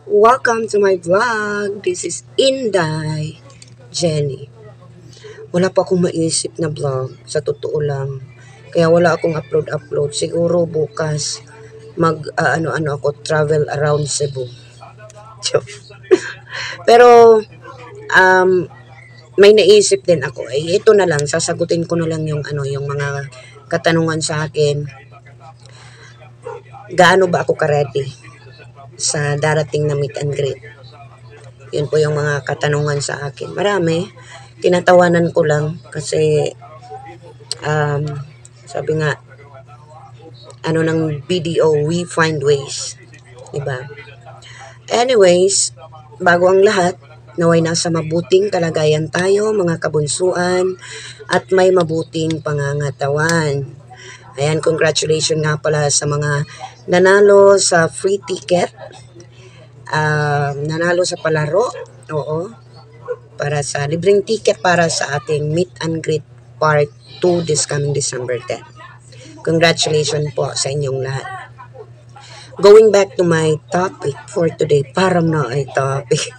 Welcome to my vlog. This is Inday Jenny. Wala pa akong maisip na vlog, sa totoo lang. Kaya wala akong upload. Siguro bukas ano ako travel around Cebu. Pero um may naisip din ako. Ito na lang, sasagutin ko na lang yung mga katanungan sa akin. Gaano ba ako ka-ready sa darating na meet and greet? Yun po yung mga katanungan sa akin. Marami. Tinatawanan ko lang kasi um, sabi nga, ano ng BDO, we find ways. Diba? Anyways, bago ang lahat, naway nasa mabuting kalagayan tayo, mga kabunsuan, at may mabuting pangangatawan. Ayan, congratulations nga pala sa mga nanalo sa free ticket. Nanalo sa palaro. Oo. Para sa libreng ticket para sa ating meet and greet part 2 this coming December 10. Congratulations po sa inyong lahat. Going back to my topic for today, parang na ay topic.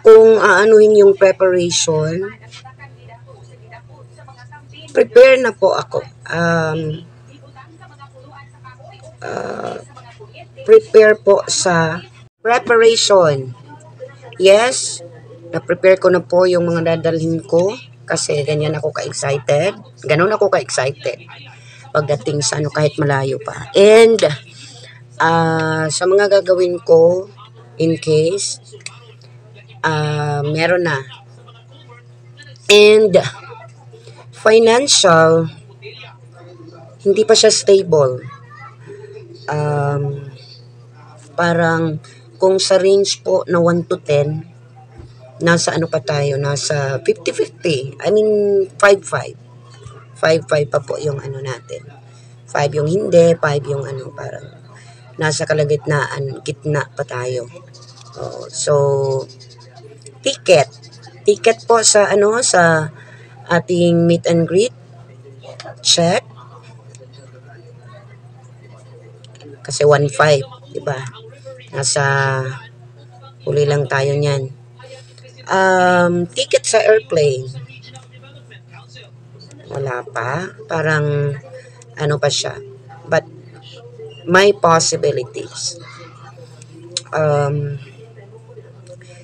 Kung aanuhin yung preparation, prepare na po ako. Prepare po sa preparation. Yes, na-prepare ko na po yung mga dadalhin ko kasi ganyan ako ka-excited. Ganun ako ka-excited pagdating sa ano kahit malayo pa. And sa mga gagawin ko in case meron na. And financial, hindi pa siya stable. Parang kung sa range po na 1 to 10, nasa ano pa tayo, nasa 50-50. I mean, 5-5. 5-5 pa po yung ano natin. 5 yung hindi, 5 yung ano, parang nasa gitna pa tayo. So, ticket po sa ano, sa ating meet and greet. Check. Kasi 1-5, di ba? Nasa huli lang tayo niyan. Ticket sa airplane. Wala pa. Parang ano pa siya. But may possibilities.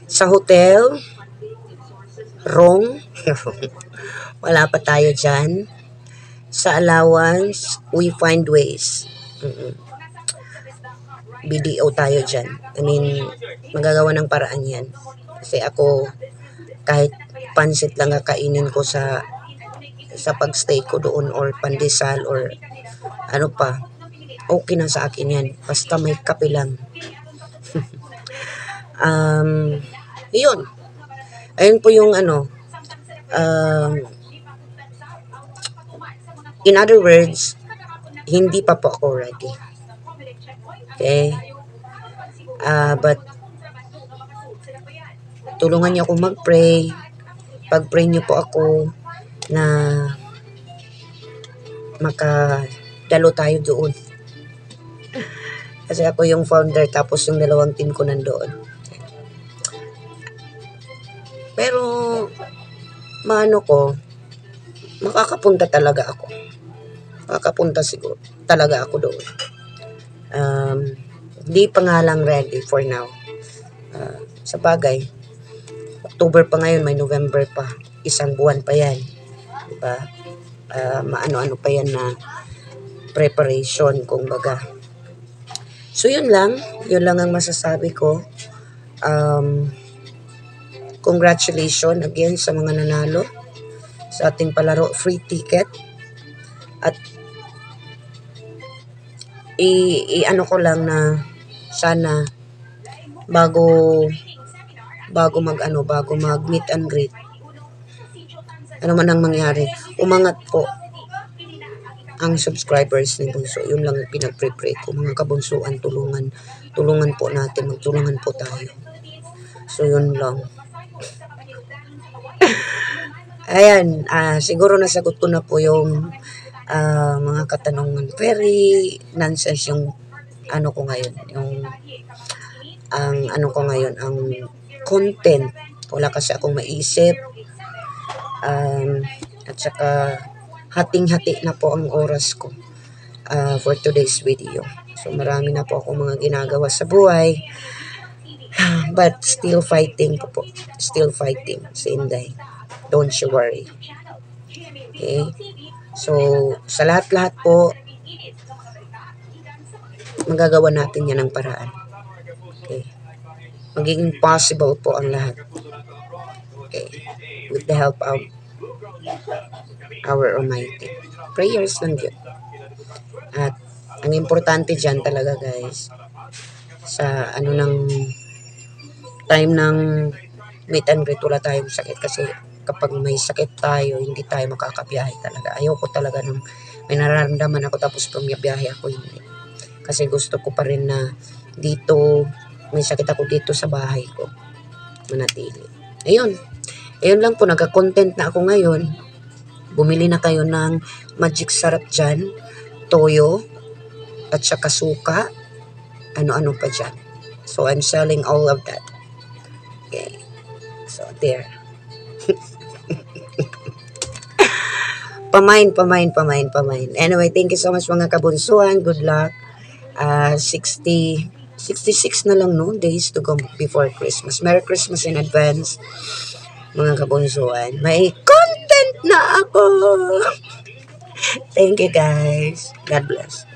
Sa hotel, wrong. Wala pa tayo dyan. Sa allowance, we find ways. BDO tayo dyan. I mean, magagawa ng paraan yan. Kasi ako, kahit pansit lang kakainin ko sa pagstay ko doon or pandesal or ano pa, okay na sa akin yan. Basta may kape lang. Yun. Ayun po yung ano. In other words, hindi pa po ako ready. Okay? But tulungan niyo ako mag-pray. Pag-pray niyo po ako na makadalo tayo doon. Kasi ako yung founder tapos yung dalawang team ko nandoon. Pero maano ko, makakapunta talaga ako. Makakapunta siguro talaga ako doon. Di pa nga lang ready for now. Sa bagay, October pa ngayon, may November pa. Isang buwan pa yan. Diba? Maano-ano pa yan na preparation, kung baga. So, yun lang. Yun lang ang masasabi ko. Congratulations again sa mga nanalo sa ating palaro free ticket. At ano ko lang na sana bago mag meet and greet, ano man ang mangyari, umangat po ang subscribers ni Bunso. Yun lang pinag-pray ko, mga kabunsuan, tulungan po natin, magtulungan po tayo. So yun lang. Ayan, siguro nasagot ko na po yung mga katanungan. Very nonsense yung ano ko ngayon, ang content. Wala kasi akong maisip. At saka hating-hati na po ang oras ko for today's video. So marami na po akong mga ginagawa sa buhay. But still fighting po. Still fighting, si Inday. Don't you worry. Okay? So, sa lahat-lahat po, magagawa natin yan ng paraan. Okay? Magiging possible po ang lahat. Okay? With the help of our Almighty. Prayers lang yun. At ang importante dyan talaga, guys, sa time ng meet and greet, wala tayong sakit. Kasi kapag may sakit tayo, hindi tayo makakabiyahe talaga. Ayoko talaga nung may nararamdaman ako tapos pumiyabiyahe ako, hindi. Kasi gusto ko pa rin na dito, may sakit ako dito sa bahay ko, manatili. Ayun lang po, nagka-content na ako ngayon. Bumili na kayo ng magic sarap dyan, toyo, at saka suka, ano-ano pa dyan. So, I'm selling all of that. Okay. So, there. Pamain. Anyway, thank you so much mga kabunsuan. Good luck. 66 na lang, no? Days to go before Christmas. Merry Christmas in advance, mga kabunsuan. May content na ako. Thank you, guys. God bless.